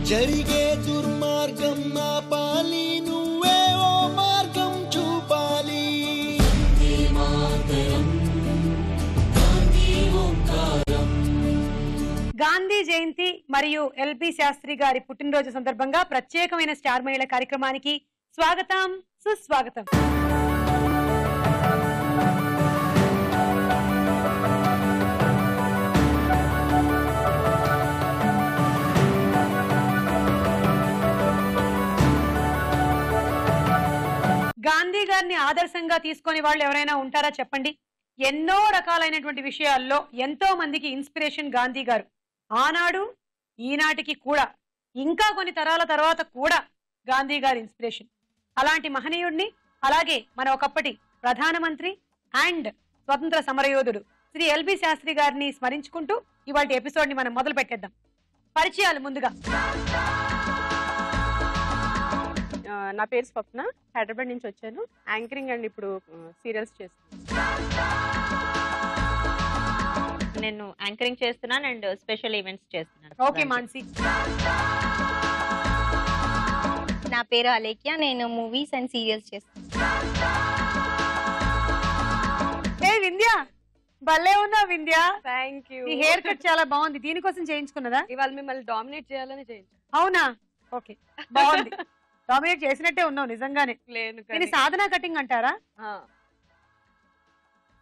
జరిగే దుర్మార్గం ఆపాలి, నువ్వే ఓ మార్గం చూపాలి. గాంధీ జయంతి మరియు ఎల్బి శాస్త్రి గారి పుట్టినరోజు సందర్భంగా ప్రత్యేకమైన స్టార్ మహిళ కార్యక్రమానికి స్వాగతం, సుస్వాగతం. గాంధీ గారిని ఆదర్శంగా తీసుకొని వాళ్ళు ఎవరైనా ఉంటారా చెప్పండి. ఎన్నో రకాలైనటువంటి విషయాల్లో ఎంతో మందికి ఇన్స్పిరేషన్ గాంధీ గారు. ఆనాడు ఈనాటికి కూడా, ఇంకా కొన్ని తరాల తర్వాత కూడా గాంధీ గారి ఇన్స్పిరేషన్. అలాంటి మహనీయుడిని, అలాగే మన ఒకప్పటి ప్రధానమంత్రి అండ్ స్వతంత్ర సమరయోధుడు శ్రీ ఎల్బి శాస్త్రి గారిని స్మరించుకుంటూ ఇవాళ ఎపిసోడ్ ని మనం మొదలు పెట్టేద్దాం. పరిచయాలు ముందుగా. నా పేరు స్వప్న, హైదరాబాద్ నుంచి వచ్చాను. యాంకరింగ్ అండ్ ఇప్పుడు సీరియల్స్ చేస్తున్నాను. నేను యాంకరింగ్ చేస్తున్నాను అండ్ స్పెషల్ ఈవెంట్స్ చేస్తున్నాను. ఓకే మాన్సి. నా పేరు అలేఖ్య, నేను మూవీస్ అండ్ సీరియల్స్ చేస్తాను. ఏ వింధ్య, భలే ఉన్నా వింధ్య. Thank you. ఈ హెయిర్ కట్ చాలా బాగుంది. దీనికోసం చేయించుకున్నదా? ఇవాళ మిమ్మల్ని డామినేట్ చేయాలని చేయించు. అవునా? ఓకే, బాగుంది. డామినేట్ చేసినట్టే ఉన్నావు నిజంగానే. లేను దీని సాధన కటింగ్ అంటారా?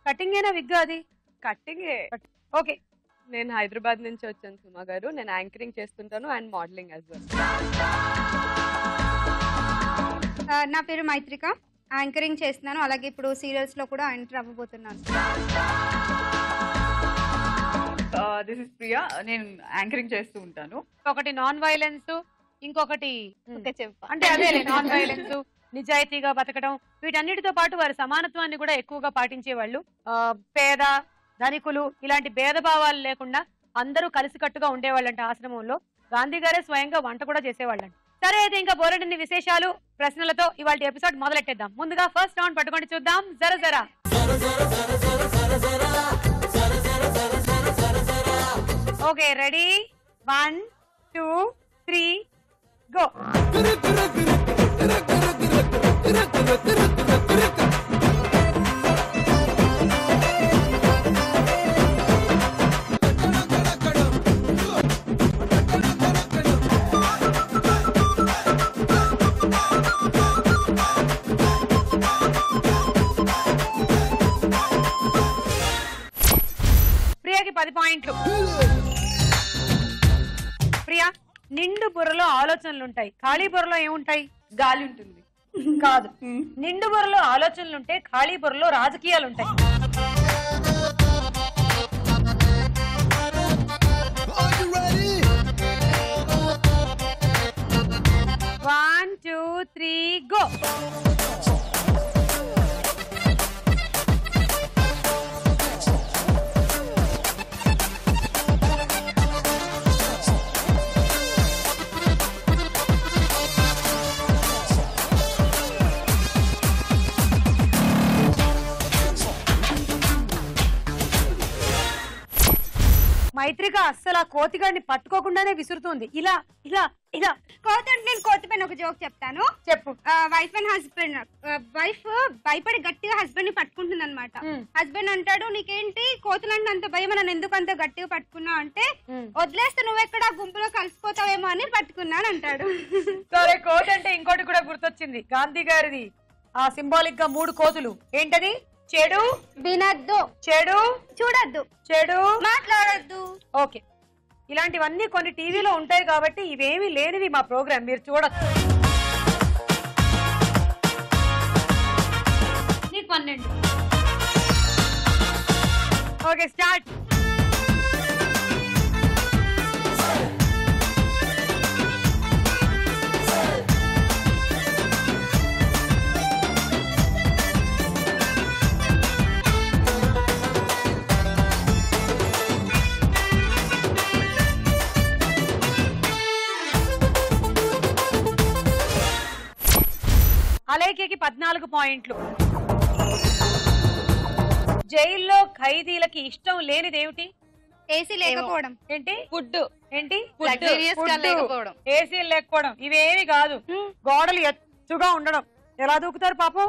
కటింగ్ ఏనా విగ్గా అది? కట్టింగే. ఓకే. నేను హైదరాబాద్ నుంచి వచ్చాను సుమా గారు. నేను యాంకరింగ్ చేస్తుంటాను అండ్ మోడలింగ్ యాజ్ వెల్. నా పేరు మైత్రిక, యాంకరింగ్ చేస్తున్నాను, అలాగే ఇప్పుడు సీరియల్స్ లో కూడా ఎంటర్ అవ్వబోతున్నాను. దిస్ ఇస్ ప్రియా, నేను యాంకరింగ్ చేస్తూ ఉంటాను. ఒకటి నాన్ వైలెన్స్, ఇంకొకటి చెంప. అంటే అదే నాన్ వైలెన్స్, నిజాయితీగా బతకడం, వీటన్నిటితో పాటు వారి సమానత్వాన్ని కూడా ఎక్కువగా పాటించేవాళ్ళు. పేద ధనికులు ఇలాంటి భేదభావాలు లేకుండా అందరూ కలిసికట్టుగా ఉండేవాళ్ళంట ఆశ్రమంలో. గాంధీ గారే స్వయంగా వంట కూడా చేసేవాళ్ళంట. సరే, అయితే ఇంకా బోరెడన్ని విశేషాలు ప్రశ్నలతో ఇవాళ ఎపిసోడ్ మొదలెట్టేద్దాం. ముందుగా ఫస్ట్ రౌండ్ పట్టుకొని చూద్దాం. జర జరా. Okay, ready? 1 2 3 గో. ప్రియాకి 10 పాయింట్లు. ప్రియా, నిండు బుర్రలో ఆలోచనలుంటాయి, ఖాళీ బుర్రలో ఏముంటాయి? గాలి ఉంటుంది. కాదు, నిండు బుర్రలో ఆలోచనలుంటే ఖాళీ బుర్రలో రాజకీయాలుంటాయి. One, two, three, go. మైత్రిక అస్సలు ఆ కోతిగాడిని పట్టుకోకుండానే విసురుతుంది. ఇలా ఇలా ఇలా. కోతి అంటే నేను కోతి పైన ఒక జోక్ చెప్తాను. చెప్పు. Wife and husband. వైఫ్ భయపడి గట్టిగా హస్బెండ్ ని పట్టుకుంటుంది అనమాట. హస్బెండ్ అంటాడు, నీకేంటి కోతులంటే అంత భయం, నన్ను ఎందుకు అంత గట్టిగా పట్టుకున్నావు అంటే, వదిలేస్తే నువ్వెక్కడ గుంపులో కలిసిపోతావేమో అని పట్టుకున్నాను అంటాడు. సరే, కోతి అంటే ఇంకోటి కూడా గుర్తొచ్చింది. గాంధీ గారిది ఆ సింబాలిక్ గా 3 కోతులు. ఏంటది? చెడు వినద్దు, చెడు చూడొద్దు, చెడు మాట్లాడొద్దు. ఓకే, ఇలాంటివన్నీ కొన్ని టీవీలో ఉంటాయి కాబట్టి ఇవేమీ లేనివి మా ప్రోగ్రామ్ మీరు చూడొచ్చు. నీకు 12. Okay, start. అలేఖ్యకి 14 పాయింట్లు. జైల్లో ఖైదీలకి ఇష్టం లేనిదేమిటి? ఏసీ లేకపోవడం. ఏంటి ఫుడ్ ఏంటి Luxurious గా లేకపోవడం. ఏసీ లేకపోవడం ఇవేమి కాదు. గోడలు ఎత్తుగా ఉండడం. ఎలా దూకుతారు పాపం.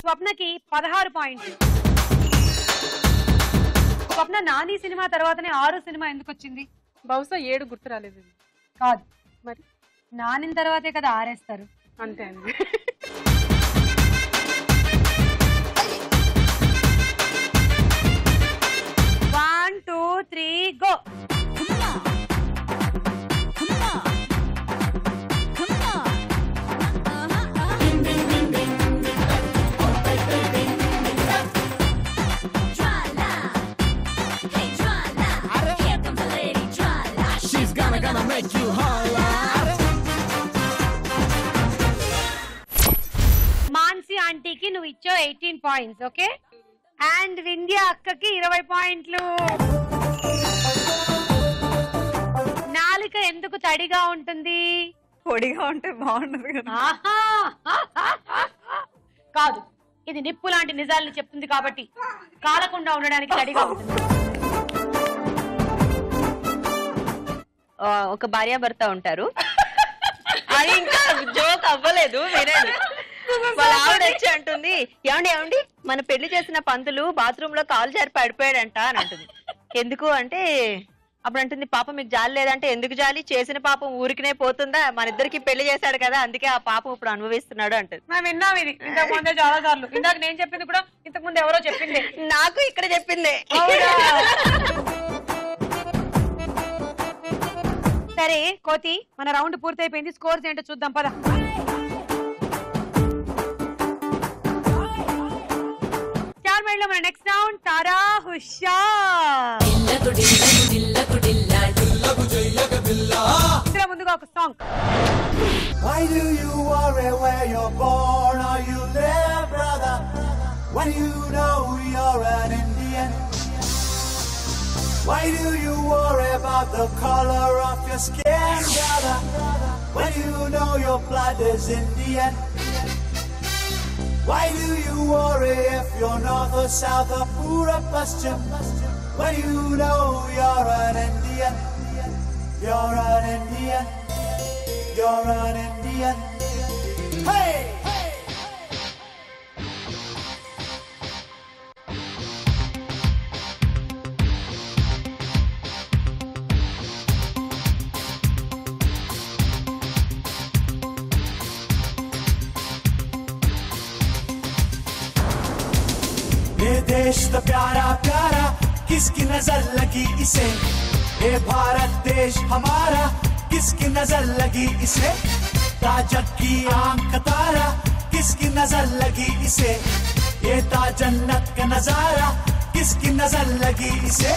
స్వప్నకి 16 పాయింట్లు. స్వప్న నాని సినిమా తర్వాతనే 6 సినిమా ఎందుకు వచ్చింది? బహుశా 7 గుర్తు రాలేదు. కాదు మరి నాని తర్వాతే కదా ఆరేస్తారు. అంతే అండి. One two three go. Mansi ఆంటీకి నువ్వు ఇచ్చో 18 పాయింట్స్. ఓకే. అండ్ వింధ్య అక్కకి 20 పాయింట్లు. నాలుక ఎందుకు తడిగా ఉంటుంది? పొడిగా ఉంటే బాగుండదు కదా. కాదు, ఇది నిప్పు లాంటి నిజాలని చెప్తుంది కాబట్టి కాలకుండా ఉండడానికి తడిగా ఉంటుంది. ఒక భార్యాభర్త ఉంటారు. అది ఇంకా జోక్ అవ్వలేదు, వినండి. వాళ్ళ ఆవిడ వచ్చి అంటుంది, ఏమండి ఏమండి మన పెళ్లి చేసిన పంతులు బాత్రూమ్ లో కాలు జారి పడిపోయాడంట అని అంటుంది. ఎందుకు అంటే అప్పుడు అంటుంది, పాపం మీకు జాలి లేదంటే ఎందుకు జాలి, చేసిన పాపం ఊరికినే పోతుందా, మన ఇద్దరికి పెళ్లి చేశాడు కదా అందుకే ఆ పాపం ఇప్పుడు అనుభవిస్తున్నాడు అంటుంది. మేము విన్నాం ఇది ఇంతకు ముందే చాలా సార్లు. ఇందాక నేను చెప్పింది కూడా ఇంతకు ముందు ఎవరో చెప్పింది, నాకు ఇక్కడ చెప్పింది. సరే కోతి, మన రౌండ్ పూర్తయిపోయింది. స్కోర్స్ ఏంటో చూద్దాం పద. చార్మేడ్ లో మన నెక్స్ట్ రౌండ్ తారా హుషార్. ఇందులో ముందుగా ఒక song. Why do you worry where you're born or you live, brother? When you know you're an Indian. Why do you worry about the color of your skin, brother? When you know your blood is Indian. Why do you worry if you're north or south or pura paschim? When you know you're an Indian. You're an Indian. You're an Indian. Hey! ये देश तो प्यारा प्यारा किसकी नजर लगी इसे, ये भारत देश हमारा किसकी नजर लगी इसे, ताजक की आंख तारा किसकी नजर लगी इसे, ये ताजन्नत का नजारा किसकी नजर लगी इसे,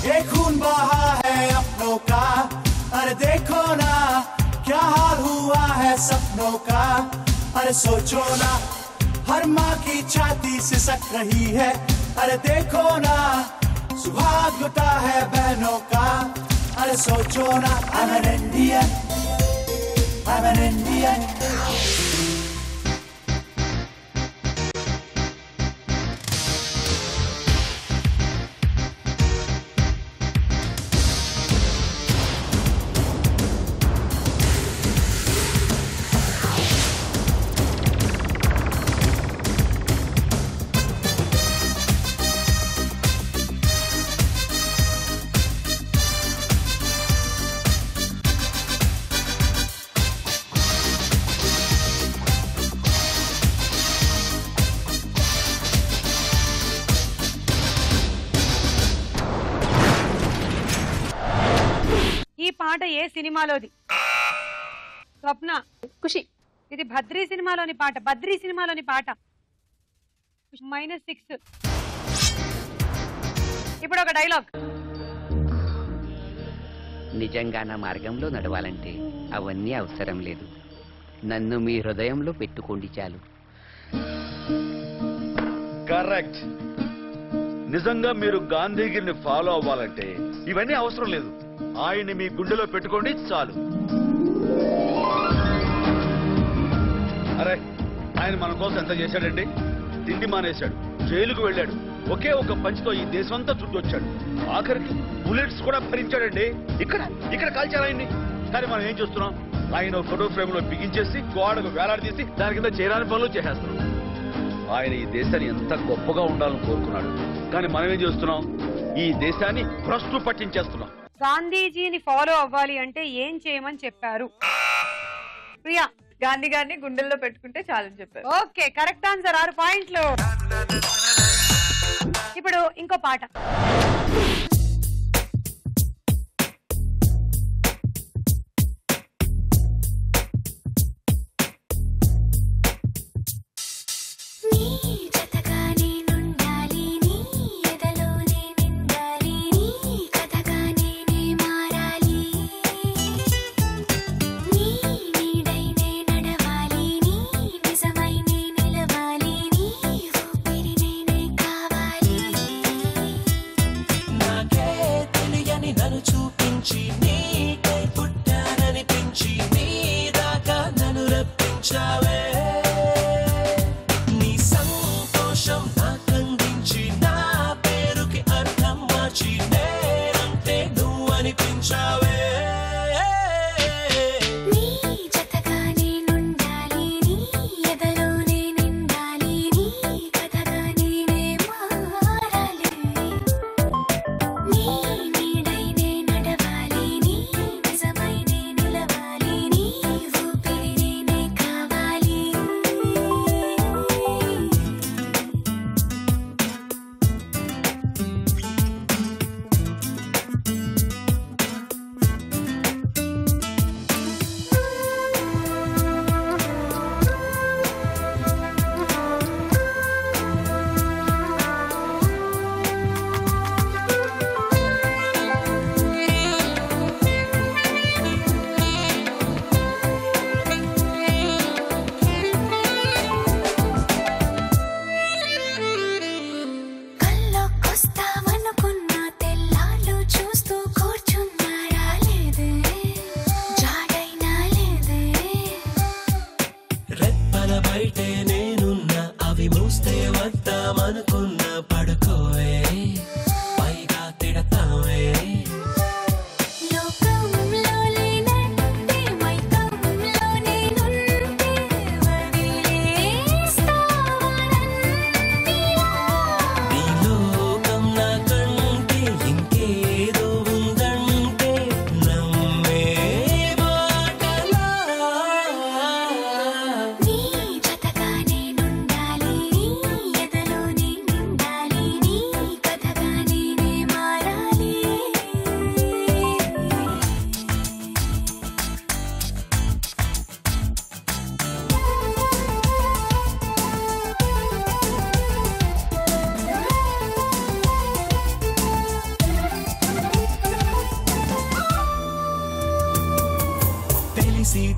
ये खून बहा है अपनों का, अरे देखो ना क्या हाल हुआ है सपनों का, अरे सोचो ना हर माँ की छाती सिसक रही है, अरे देखो ना सुहाग लुटा है बहनों का, अरे सोचो ना I'm an Indian, I'm an Indian. ఈ పాట ఏ సినిమాలోది? స్వప్న. ఖుషి. ఇది భద్రీ సినిమాలోని పాట. బద్రీ సినిమాలోని పాట. -6. ఇప్పుడు ఒక డైలాగ్. నిజంగా నా మార్గంలో నడవాలంటే అవన్నీ అవసరం లేదు. నన్ను మీ హృదయంలో పెట్టుకోండి చాలు. కరెక్ట్. నిజంగా మీరు గాంధీగిరిని ఫాలో అవ్వాలంటే ఇవన్నీ అవసరం లేదు. ఆయన్ని మీ గుండెలో పెట్టుకోండి చాలు. అరే, ఆయన మన కోసం ఎంత చేశాడండి? తిండి మానేశాడు, జైలుకు వెళ్ళాడు, ఒకే ఒక పంచితో ఈ దేశమంతా చుట్టొచ్చాడు, ఆఖరికి బుల్లెట్స్ కూడా భరించాడండి. ఇక్కడ కాల్చారు ఆయన్ని. కానీ మనం ఏం చేస్తున్నాం? ఆయన ఫోటో ఫ్రేమ్ లో బిగించేసి గోడకు వేలాడదీసి దాని కింద చేరాని పనులు చేసేస్తున్నాం. ఆయన ఈ దేశాన్ని ఎంత గొప్పగా ఉండాలని కోరుకున్నాడు, కానీ మనం ఏం చేస్తున్నాం? ఈ దేశాన్ని భ్రష్టు పట్టించేస్తున్నాం. గాంధీజీని ఫాలో అవ్వాలి అంటే ఏం చేయమని చెప్పారు? ప్రియా, గాంధీ గారిని గుండెల్లో పెట్టుకుంటే చాలని చెప్పారు. Okay, correct answer. 6 పాయింట్లు. ఇప్పుడు ఇంకో పాట.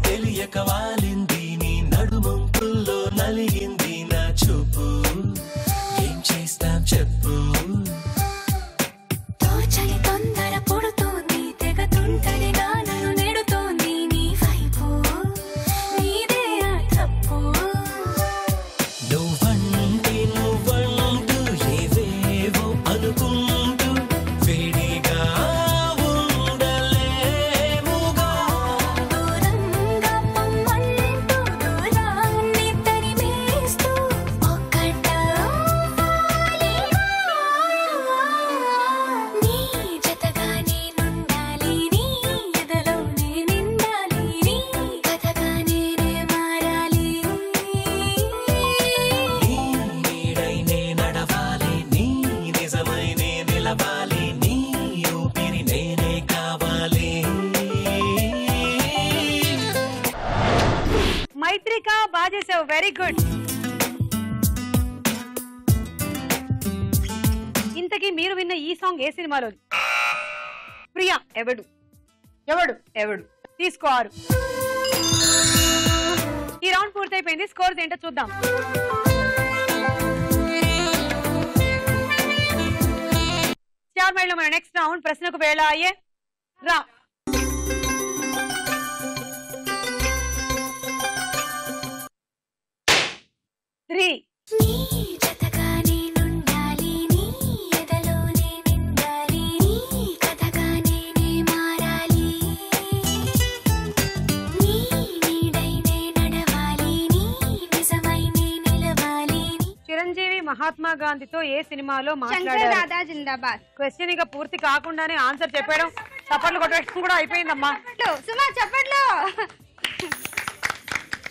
తెలియక వాలింది నీ నడుమంపుల్లో నలిగింది నా చూపు, ఏం చేస్తాం చెప్పు. తోచని తొందర పుడుతోంది, తెగతుంటదిగా నన్ను నెడుతోంది నీ వైపు, నీదే ఆ తప్పు. నువ్వంటూ ఏవేవో అనుకుంటూ వేడిగా ఉండలేముగా. దూరంగా పొమ్మంటూ దూరాన్ని తరిమేస్తూ ఒక్కటవ్వాలి. నీ జతగా నేనుండాలి, నీ ఎదలో నేనిండాలి, నీ కథగా నేనే మారాలి. నీ నీడై నే నడవాలి, నీ నిజమై నే నిలవాలి, నీ ఊపిరి నేనే కావాలి. మైత్రిక, బాగా చేసావు, వెరీ గుడ్. ఇంతకీ మీరు విన్న ఈ సాంగ్ ఏ సినిమాలో? ప్రియా, ఎవడు ఎవడు ఎవడు తీసుకో 6. ఈ రౌండ్ పూర్తయిపోయింది. స్కోర్స్ ఏంటో చూద్దాం. స్టార్ మైల్ లో మన నెక్స్ట్ రౌండ్ ప్రశ్నకు వేళ అయ్యే రా. త్రీ. నీ జతగా నేనుండాలి నీ ఎదలో నేనుండాలి నీ కథగా నేనే మారాలి నీ నీడై నే నడవాలి నీ నిజమై నే నిలవాలి చిరంజీవి మహాత్మా గాంధీతో ఏ సినిమాలో శంకర్ మాట్లాడారు? దాదా జిందాబాద్. క్వశ్చన్ ఇక పూర్తి కాకుండానే ఆన్సర్ చెప్పడం చప్పట్లు కొట్టడం కూడా అయిపోయిందమ్మా. సుమా చెప్పట్లో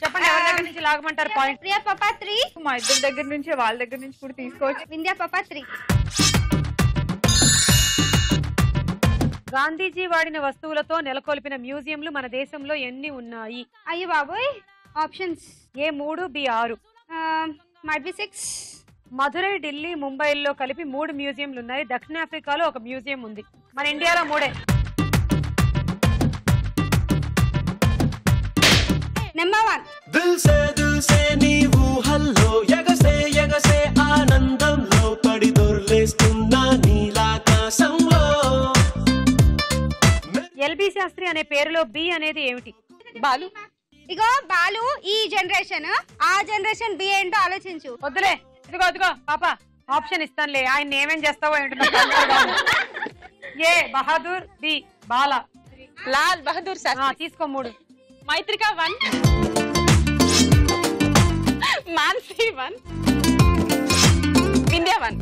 చెప్పండి ఎవరి దగ్గర నుంచి లాగమంటారు పాయింట్? ప్రియా పాపా 3. మా ఇద్దరి దగ్గర నుంచి వాళ్ళ దగ్గర నుంచి కూడా తీసుకోవచ్చు. వింధ్యా పాపా 3. గాంధీజీ వాడిన వస్తువులతో నెలకొల్పిన మ్యూజియంలు మన దేశంలో ఎన్ని ఉన్నాయి? అయ్యో బాబోయ్ options. A 3, B 6. Might be 6. Madurai, Delhi, ముంబైల్లో కలిపి 3 మ్యూజియంలు ఉన్నాయి. దక్షిణాఫ్రికాలో ఒక మ్యూజియం ఉంది. మన ఇండియాలో 3. నెంబర్ 1. దిల్ సే నీవు హల్లో ఎగసే ఎగసే ఆనందంలో పడి దొర్లేస్తున్నా నీలాకాశంలో. ఎల్బి శాస్త్రి అనే పేరులో బి అనేది ఏమిటి? బాలు. ఇగో బాలు ఈ జనరేషన్, ఆ జనరేషన్ బి ఏంటో ఆలోచించు. వద్దులే, ఇదిగో పాప ఆప్షన్ ఇస్తానులే, ఆయన ఏమేం చేస్తావో ఏంటో. ఏ బహదూర్, బి బాలా. లాల్ బహదూర్ శాస్త్రి. తీసుకో 3. మైత్రిక 1. మాన్సీ 1. వింధ్యా 1.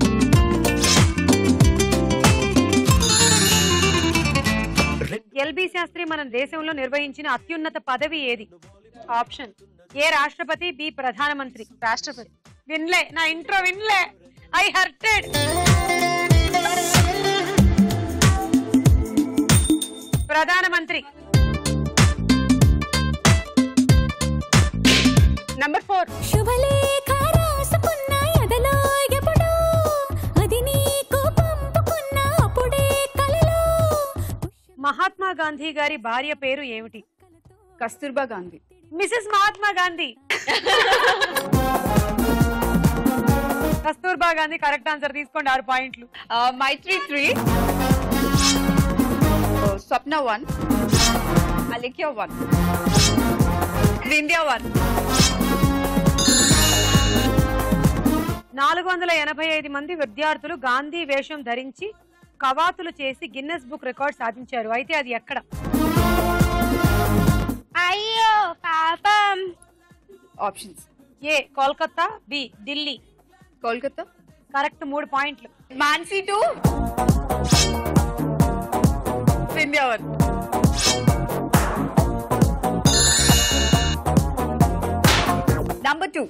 ఎల్బి శాస్త్రి మన దేశంలో నిర్వహించిన అత్యున్నత పదవి ఏది? ఆప్షన్ ఏ రాష్ట్రపతి, బి ప్రధానమంత్రి. రాష్ట్రపతి. వినలే నా ఇంట్రో, వినలే. I hurted. ప్రధానమంత్రి. నంబర్ 4. శుభలేఖ రాసుకున్న ఎదలో ఎప్పుడో అది నీకు పంపుకున్న అప్పుడే కలలో. మహాత్మా గాంధీ గారి భార్య పేరు ఏమిటి? Kasturba Gandhi. Mrs Mahatma Gandhi. Kasturba Gandhi correct answer. తీసుకోండి 6 పాయింట్లు. మైత్రి 3. స్వప్న 1. అలేఖ్య 1. వింధ్యా 1. 485 మంది విద్యార్థులు గాంధీ వేషం ధరించి కవాతులు చేసి గిన్నెస్ బుక్ రికార్డ్ సాధించారు. అయితే అది ఎక్కడ? అయ్యో పాపం. ఆప్షన్స్. ఏ కోల్కతా, బి ఢిల్లీ. కోల్కతా. కరెక్ట్. 3 పాయింట్లు. మాన్సీ 2. వింధ్యా 1. నంబర్ 2.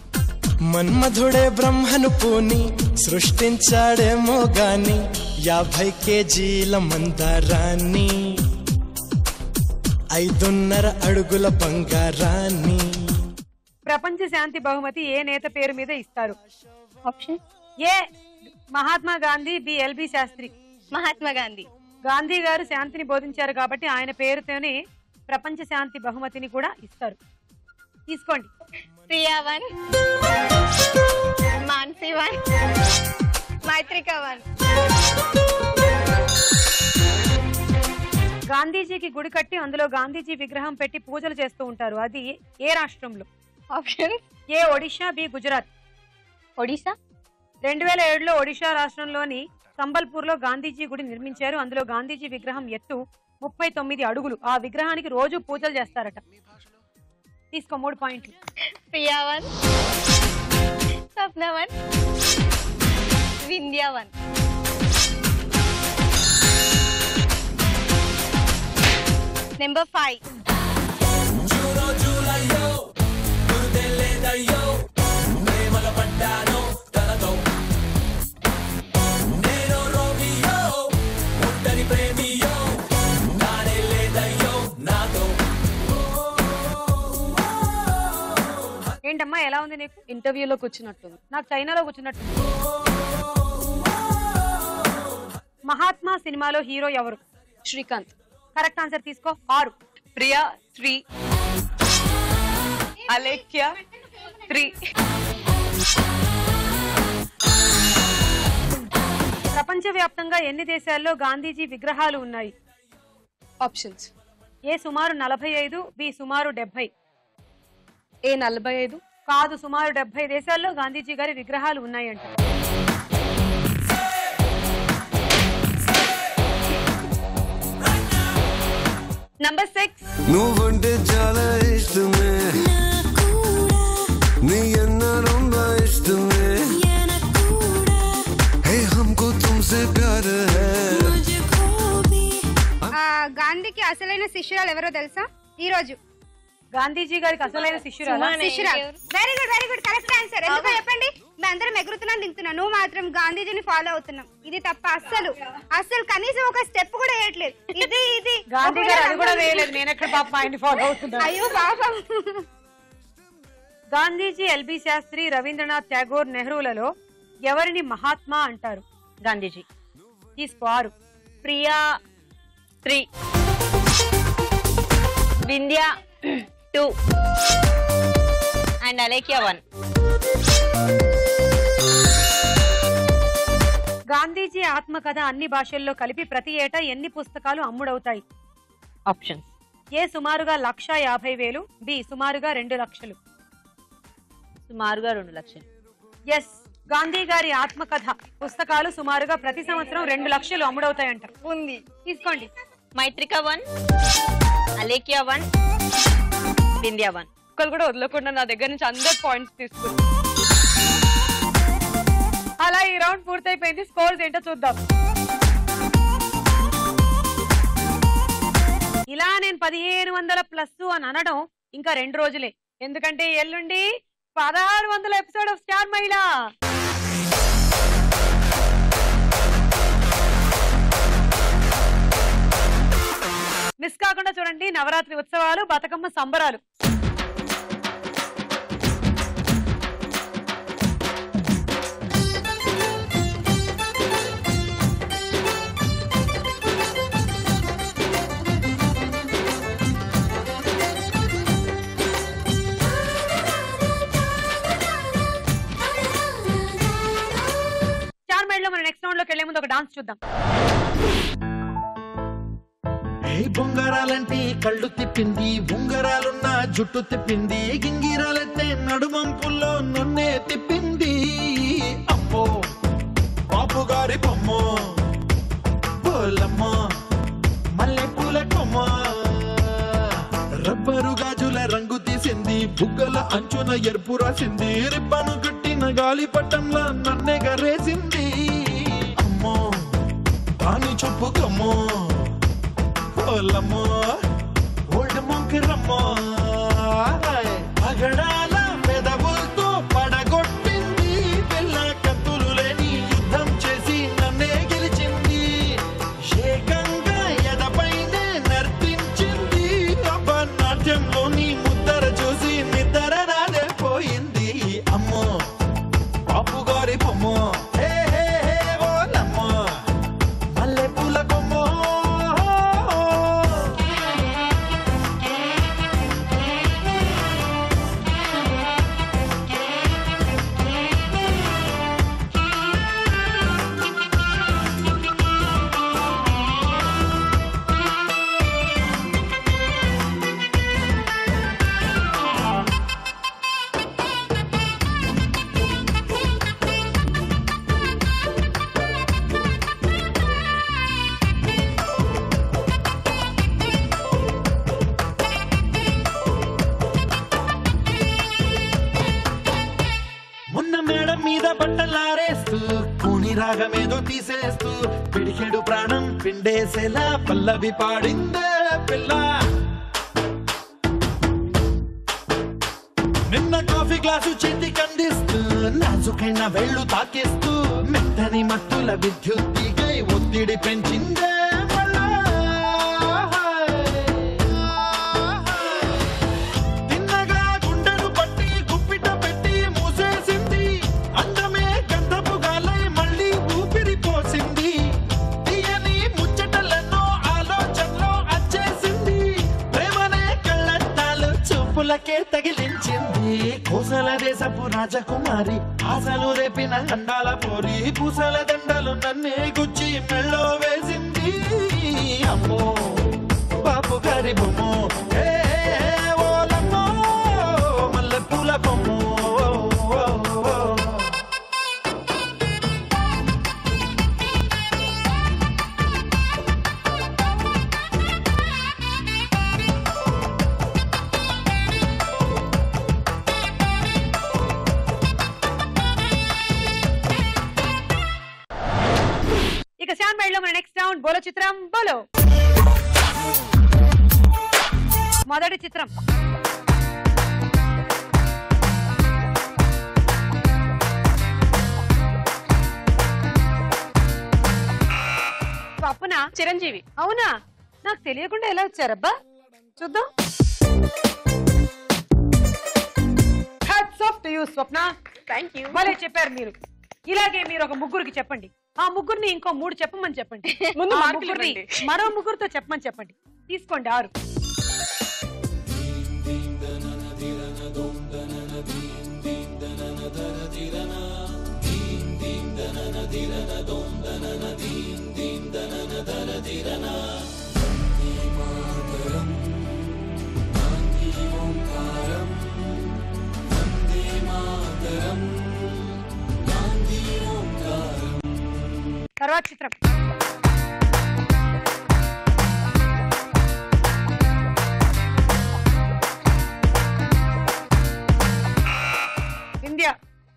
మన్మధుడే బ్రహ్మను పూని సృష్టించాడేమో గాని 50 కేజీల మందారాన్ని 5.5 అడుగుల బంగారాన్ని. ప్రపంచ శాంతి బహుమతి ఏ నేత పేరు మీద ఇస్తారు? Option A Mahatma Gandhi, B LB Shastri. Mahatma Gandhi. Gandhi గారు శాంతిని బోధించారు కాబట్టి ఆయన పేరుతోనే ప్రపంచ శాంతి బహుమతిని కూడా ఇస్తారు. తీసుకోండి. ప్రియా 1. మాన్సీ 1. మైత్రిక 1. గాంధీజీకి గుడి కట్టి అందులో గాంధీజీ విగ్రహం పెట్టి పూజలు చేస్తూ ఉంటారు. అది ఏ రాష్ట్రంలో? Option A Odisha, B Gujarat. Odisha. 2007లో ఒడిషా రాష్ట్రంలోని సంబల్పూర్ లో గాంధీజీ గుడి నిర్మించారు. అందులో గాంధీజీ విగ్రహం ఎత్తు 39 అడుగులు. ఆ విగ్రహానికి రోజు పూజలు చేస్తారట. తీసుకో 3 పాయింట్లు. ప్రియా 1. స్వప్న 1. వింధ్యా 1. నెంబర్ 5. ఏంటమ్మా ఎలా ఉంది నీకు? ఇంటర్వ్యూలో కూర్చున్నట్టుంది. నాకు చైనాలో కూర్చున్నట్టు. మహాత్మా సినిమాలో హీరో ఎవరు? శ్రీకాంత్. కరెక్ట్ ఆన్సర్ తీసుకో. 6. ప్రియా 3, అలేఖ్య 3. ప్రపంచవ్యాప్తంగా ఎన్ని దేశాల్లో గాంధీజీ విగ్రహాలు ఉన్నాయి? ఆప్షన్స్. ఏ సుమారు 45, బి సుమారు 70. ఏ 45. కాదు, సుమారు 70 దేశాల్లో గాంధీజీ గారి విగ్రహాలు ఉన్నాయంట. నంబర్ 6. నువ్వంటే చాలా ఇష్టమే, నీ అన్న రొంబ ఇష్టమే, హే హమ్కో తుమ్సే ప్యార్ హై. గాంధీకి అసలైన శిష్యురాలు ఎవరో తెలుసా? ఈ రోజు గాంధీజీ గారికి అసలైన శిష్యురాలు. Very good, very good, correct answer. ఎందుకో చెప్పండి. మేమందరం ఎగురుతున్నాం, దిగుతున్నాం, నువ్వు మాత్రం గాంధీజీని ఫాలో అవుతున్నాం. ఇది తప్ప. అస్సలు కనీసం ఒక స్టెప్ కూడా వేయట్లేదు. ఇది గాంధీ గారు అది కూడా వేయలేదు. నేను ఎక్కడ పాప ఆయన్ని ఫాలో అవుతున్నా. అయ్యో పాపం. గాంధీజీ, ఎల్బి శాస్త్రి, రవీంద్రనాథ్ ఠాగూర్, నెహ్రూలలో ఎవరిని మహాత్మా అంటారు? గాంధీజీ. తీసుకో. 6. ప్రియా 3, వింధ్య 2 అండ్ అలేఖ్య 1. గాంధీజీ ఆత్మకథ అన్ని భాషల్లో కలిపి ప్రతి ఏటా ఎన్ని పుస్తకాలు అమ్ముడవుతాయి? ఆప్షన్స్. ఏ సుమారుగా 1,50,000, బి సుమారుగా 2 లక్షలు. సుమారుగా 2 లక్షలు. ఎస్, గాంధీ గారి ఆత్మకథ పుస్తకాలు సుమారుగా ప్రతి సంవత్సరం 2 లక్షలు అమ్ముడవుతాయంట. ఉంది, తీసుకోండి. మైత్రిక 1, అలేఖ్య 1, వింధ్య 1. ఒక్కరు కూడా వదలకుండా నా దగ్గర నుంచి 100 పాయింట్స్ తీసుకుంది. అలా ఈ రౌండ్ పూర్తయిపోయింది. స్కోర్స్ ఏంటో చూద్దాం. ఇలా నేను 1500+ అని అనడం ఇంకా 2 రోజులే. ఎందుకంటే ఎల్లుండి 1600 ఎపిసోడ్ ఆఫ్ స్టార్ మహిళ. మిస్ కాకుండా చూడండి. నవరాత్రి ఉత్సవాలు, బతుకమ్మ సంబరాలు. స్టార్ మైడ్ లో మన నెక్స్ట్ రౌండ్ లోకి వెళ్లే ముందు ఒక డాన్స్ చూద్దాం. బొంగరాలంటే కళ్ళు తిప్పింది, ఉంగరాలున్న జుట్టు తిప్పింది, గింగిరాలంటే నడుమంపుల్లో నన్నే తిప్పింది. అమ్మో బాపు గారి బొమ్మ, పోలమ్మ మల్లె పూల కొమ్మ, రబ్బరు గాజుల రంగు తీసింది, బుగ్గల అంచున ఎరుపు రాసింది, రిబ్బను కట్టిన గాలి పట్టంలా నన్నే గరేసింది. అమ్మో దాని చెప్పు కమ్మో, ఓలమ్మో ఓల్డ్ మొంకిరమ్మో, పగడాల పెదవులతో పడగొట్టింది, పిల్ల కత్తులు లేని యుద్ధం చేసి నన్నే గెలిచింది, ఏకంగా ఎదపైనే నర్తించింది, అబ్బ నాట్యంలోని ముద్దర చూసి నిద్ర నాదే పోయింది. అమ్మో బాపు గారి బొమ్మో, హే హే హే ఓలమ్మో మల్లె పూల కొమ్మో. మొన్న మేడం మీద బట్టలారేస్తూ కూని రాగమేదో తీసేస్తూ పిడికెడు ప్రాణం పిండేసేలా పల్లవి పాడిందే పిల్ల. నిన్న కాఫీ గ్లాసు చేతి కందిస్తూ నాజుకైన వేళ్ళు తాకేస్తూ మెత్తని మత్తుల విద్యుత్ తీగై ఒత్తిడి పెంచిందే మళ్ళా. తిన్నగా గుండెను పట్టి గుప్పిట పెట్టి మూసేసింది, అందమే గంధపు గాలై మళ్ళీ ఊపిరి పోసింది, తీయని ముచ్చటలెన్నో ఆలోచనలో అచ్చ తలుపులకే తగిలించింది కోసల దేశపు రాజకుమారి ఆశలు రేపిన అండాల పోరి పూసల దండలు నన్నే గుచ్చి మెళ్ళో వేసింది అమ్మో బాపు గారి బొమ్మో ఓలమ్మో మల్లె పూల బొమ్మో ఇక శాన్ బైడ్ లో మన నెక్స్ట్ రౌండ్ బోలో చిత్రం బోలో. మొదటి చిత్రం స్వప్న. చిరంజీవి. అవునా, నాకు తెలియకుండా ఎలా వచ్చారబ్బా, చూద్దాం. Hats off to you Swapna. Thank you. భలే చెప్పారు మీరు. ఇలాగే మీరు ఒక ముగ్గురికి చెప్పండి, ఆ ముగ్గురిని ఇంకో 3 చెప్పమని చెప్పండి, ముందు ఆ మార్కులు ముగ్గురిని ఇవ్వండి. మరో ముగ్గురితో చెప్పమని చెప్పండి. తీసుకోండి 6. తర్వాత చిత్రం ఇండియా.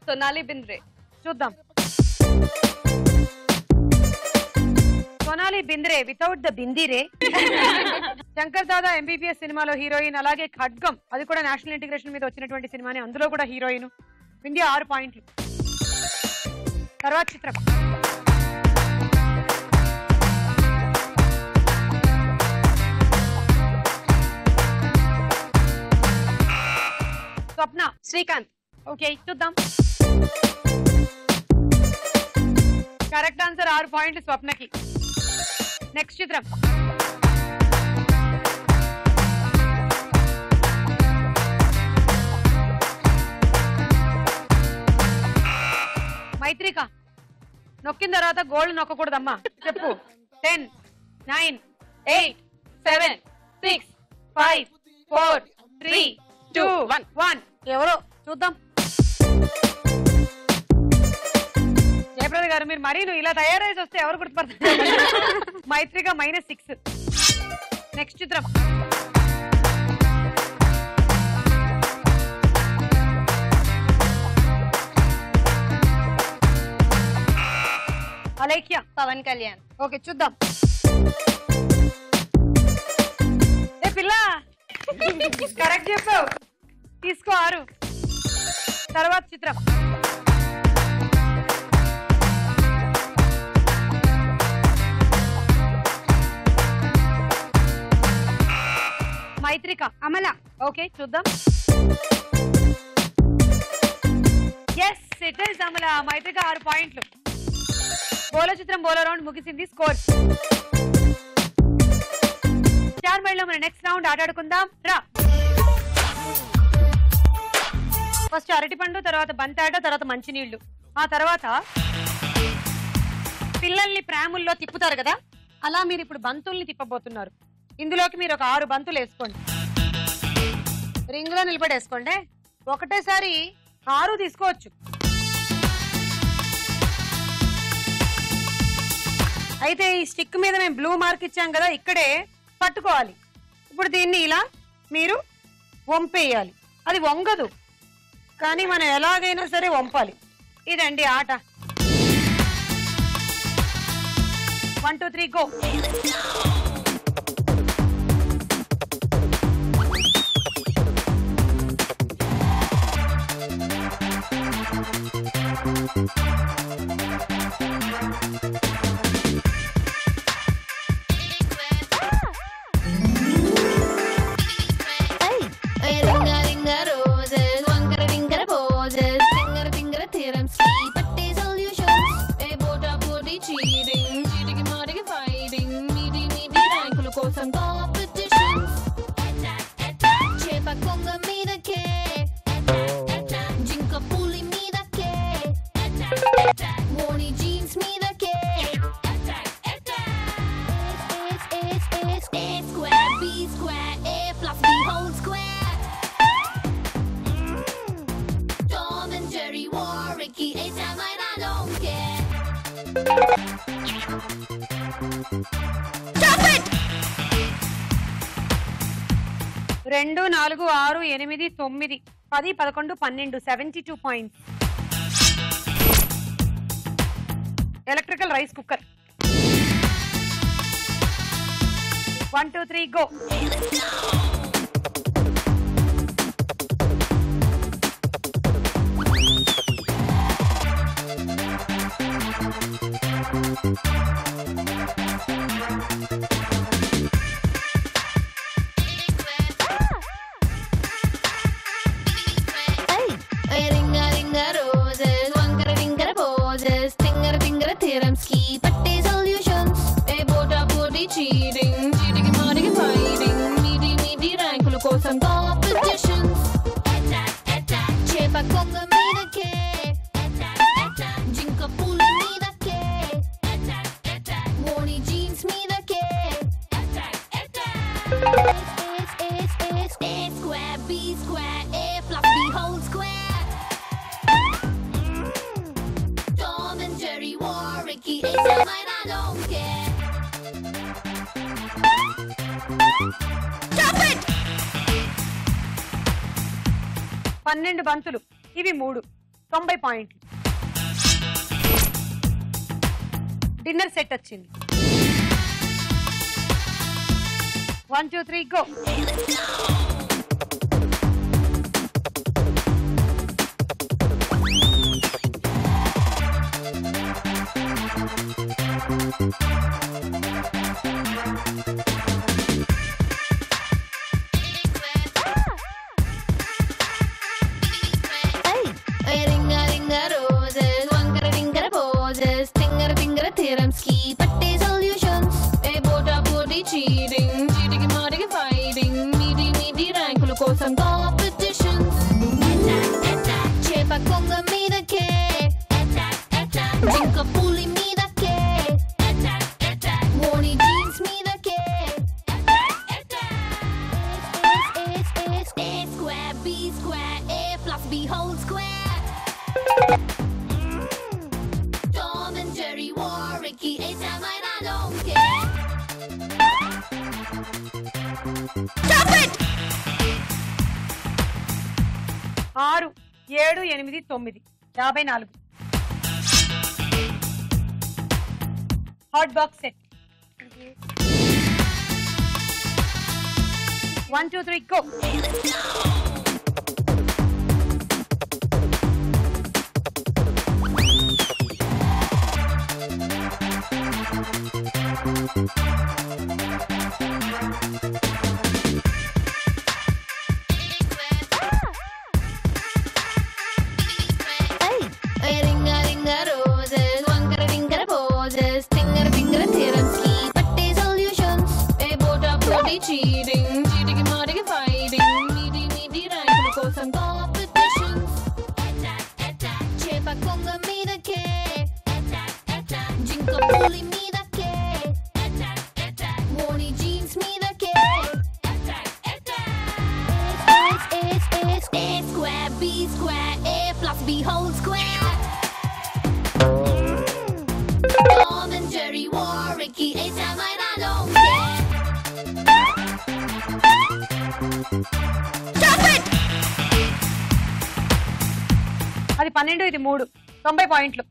సోనాలి బింద్రే. చూద్దాం. సోనాలి బింద్రే వితౌట్ ద బిందీరే. శంకర్ దాదా ఎంబీబీఎస్ సినిమాలో హీరోయిన్, అలాగే ఖడ్గం అది కూడా నేషనల్ ఇంటిగ్రేషన్ మీద వచ్చినటువంటి సినిమాని, అందులో కూడా హీరోయిన్. ఇండియా 6 పాయింట్లు. తర్వాత చిత్రం స్వప్న. శ్రీకాంత్. ఓకే, చూద్దాం. కరెక్ట్ ఆన్సర్, 6 పాయింట్లు స్వప్నకి. నెక్స్ట్ చిత్రం మైత్రిక. నొక్కిన తర్వాత గోల్డ్ నొక్కకూడదమ్మా. చెప్పు. 10 9 8 7 6 5 4 3 2 1. ఎవరో చూద్దాం. జయప్రద గారు, మీరు మరీ నువ్వు ఇలా తయారైసి వస్తే ఎవరు గుర్తుపడతారు? మైత్రిక -6. నెక్స్ట్ చిత్రం అలేఖ్య. పవన్ కళ్యాణ్. ఓకే, చూద్దాం. ఏ పిల్ల, కరెక్ట్ చెప్పావు, తీసుకో 6. తర్వాత చిత్రం మైత్రిక. అమల. ఓకే, చూద్దాం. Yes, it is Amala. Maithrika 6 పాయింట్లు. బోలో చిత్రం బోలో రౌండ్ ముగిసింది. స్కోర్ చార్ మైళ్ళలో మన నెక్స్ట్ రౌండ్ ఆటాడుకుందాం. రా. ఫస్ట్ అరటిపండు, తర్వాత బంతాట, తర్వాత మంచినీళ్లు, ఆ తర్వాత పిల్లల్ని ప్రేముల్లో తిప్పుతారు కదా, అలా మీరు ఇప్పుడు బంతుల్ని తిప్పబోతున్నారు. ఇందులోకి మీరు ఒక 6 బంతులు వేసుకోండి, రింగ్ లో నిలబడేసుకోండి. ఒకటేసారి 6 తీసుకోవచ్చు. అయితే ఈ స్టిక్ మీద మేము బ్లూ మార్క్ ఇచ్చాం కదా, ఇక్కడే పట్టుకోవాలి. ఇప్పుడు దీన్ని ఇలా మీరు వంపేయాలి. అది వంగదు, కానీ మనం ఎలాగైనా సరే వంపాలి. ఇదండి ఆట. 1 2 3 గో. కొంగ మీద రెండు 4 6 8 9 10 11 12 72 points. Electrical rice cooker. 1 2 3 go. పన్నెండు బంతులు. ఇవి 3 90 పాయింట్లు. డిన్నర్ సెట్ వచ్చింది. 1 2 3 గో. ఆరు 7 8 9 54. Hot box set. 1 2 3 గో. అది 12 ఇది 3 90 పాయింట్లు.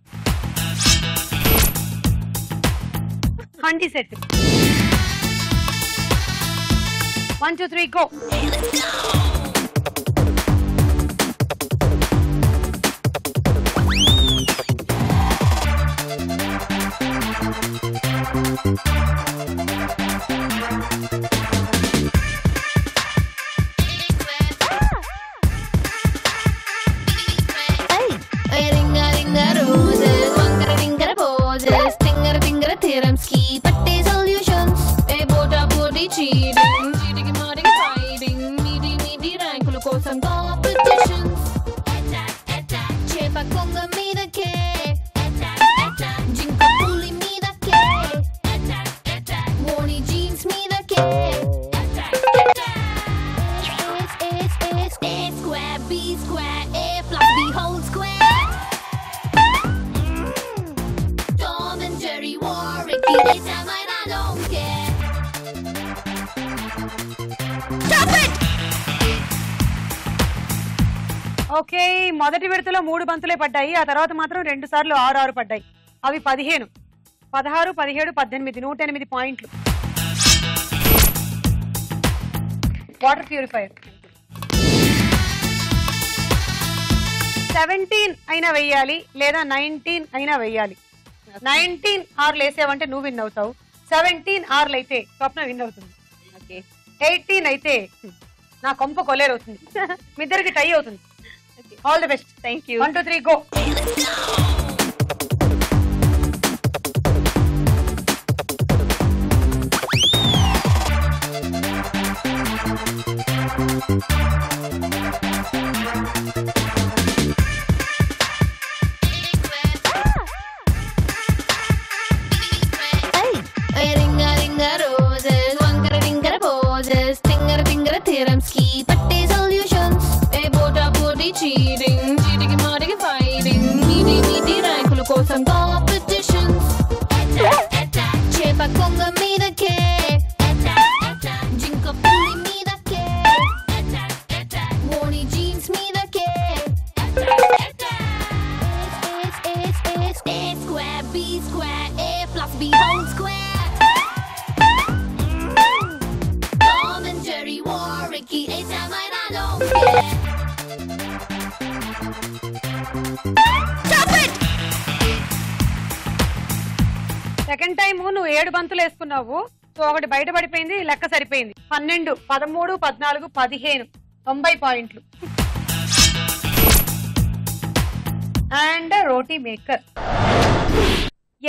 Handi set. 1 2 3 go. Tom and Jerry war, Ricky, they tell mine I don't okay, మొదటి విడతలో 3 బంతులే పడ్డాయి. ఆ తర్వాత మాత్రం 2 సార్లు 6 పడ్డాయి. అవి 15, 16, 17, 18, 108 పాయింట్లు. వాటర్ ప్యూరిఫైయర్ 17 అయినా వెయ్యాలి లేదా 19 అయినా వెయ్యాలి. 19 ఆర్లు వేసావంటే నువ్వు విన్ అవుతావు. 17 ఆర్లు అయితే స్వప్న విన్ అవుతుంది. 18 అయితే నా కొంప కొలేరు అవుతుంది. మీ ఇద్దరికి టై అవుతుంది. All the best. Thank you. 1 2 3 go. Ringa ringa roses, wankara tinkara poses, tingara tingara theorems ki patte solutions. Bota body cheating, cheating marking fighting, meaty rankulu kosam competitions. Chepa konga meeda ke, jinka pulli meeda ke, moni jeans meeda ke. A square, B square, A plus B whole square. Tom and Jerry, Warwicky, A-Sam, I don't care. Stop it! Second time నువ్వు 7 బంతులు వేసుకున్నావు. So ఒకటి బయట పడిపోయింది, లెక్క సరిపోయింది. 12, 13, 14, 15, 90 పాయింట్లు. And roti maker.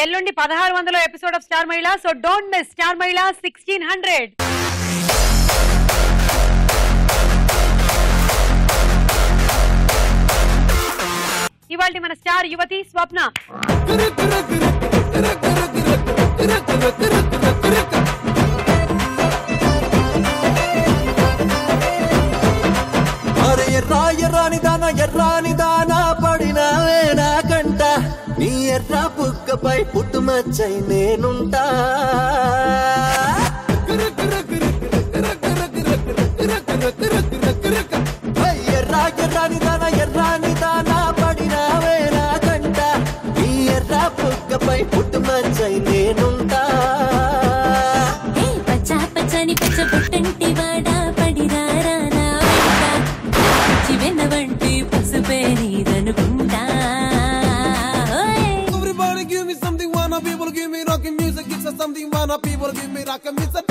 ఎల్లుండి 1600 ఎపిసోడ్ ఆఫ్ స్టార్ మహిళ. సో డోంట్ మిస్ స్టార్ మహిళ 1600. ఇవాళ మన స్టార్ యువతి స్వప్న. అరే ఎర్రాని దానా పడినావే నా కంట, నీ ఎర్ర బుక్కపై పుట్టుమచ్చై నేనుంటా. ఎర్రాని దానా పడినావే నా కంట, నీ ఎర్ర బుక్కపై పుట్టుమచ్చై నేనుంటా. పచ్చా పచ్చని పచ్చ పుట్టంటి వాడా పడిరారా నా చివెనవంటి పసుపే నీదనుకుంటా. Everybody give me something, wanna people give me rockin' music, it's a something, wanna people give me rockin' music.